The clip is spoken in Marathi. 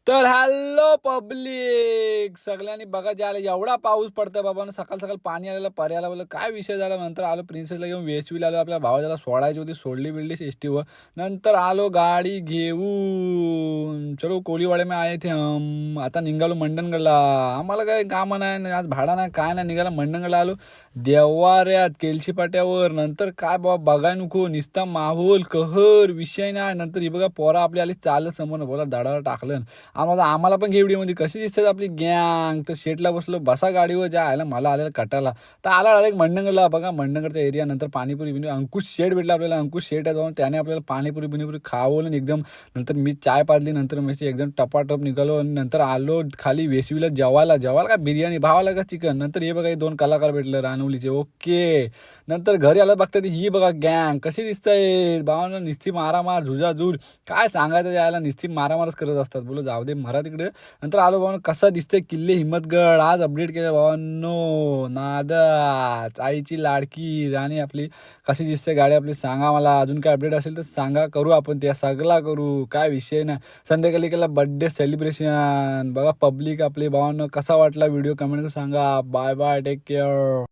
तर हॅलो पब्लिक सगळ्यांनी बघा ज्याला एवढा पाऊस पडतोय बाबा सकाळ सकाळ पाणी आलेलं पर्याला बोललं काय विषय झाला. नंतर आलो प्रिन्सेसला घेऊन वेसवीला आलो. आपल्या भावाला सोडायची होती, सोडली बिडली एसटीवर. नंतर आलो गाडी घेऊन, चलो कोलीवाडे में आये थे हम. आता निघालो मंडणगडला. आम्हाला काय कामं नाही आज, भाडा नाही काय नाही, निघाला मंडणगडला आलो देवाऱ्यात केलशी पाट्यावर. नंतर काय बाबा बघाय नको, निस्ता माहोल कहर विषय नाही. नंतर ही बघा पोरा आपली आली चालत समोर, बोला दाडाला टाकलं. आम्हाला पण घे व्हिडिओमध्ये कशी दिसतात आपली गँग. तर शेटला बसलो बसा गाडीवर, ज्या आयला मला आलेला कटाला. तर आला डायरेक्ट मंडणगडला. बघा मंडणगडचा एरिया. नंतर पाणीपुरी बिनी अंकुश शेट भेटला आपल्याला. अंकुश शेट आहे जाऊन त्याने आपल्याला पाणीपुरी बिनीपुरी खावलं एकदम. नंतर मी चाय पाजली. नंतर मी एकदम टपाटप निघालो. आणि नंतर आलो खाली वेसवीला जेवायला. जेवायला का बिर्याणी, भावाला का चिकन. नंतर हे बघा हे 2 कलाकार भेटले रानवलीचे. ओके. नंतर घरी आलं बघता ही बघा गँग कशी दिसतंय. भावांना निस्ती मारामार झुजाझूर. काय सांगायचं यायला, निस्ती मारामारच करत असतात. बोलो जाऊ दे मरा तिकडे. नंतर आलो भावानं कसा दिसतंय किल्ले हिम्मतगड. आज अपडेट केलं भावांनो. नादाच आईची लाडकी राणी आपली कशी दिसते गाडी आपली. सांगा मला अजून काय अपडेट असेल तर सांगा, करू आपण त्या सगळा करू, काय विषय ना. संध्याकाळी केला बर्थडे सेलिब्रेशन. बघा पब्लिक आपली भावांनो कसा वाटला व्हिडिओ कमेंट करून सांगा. Bye bye, take care.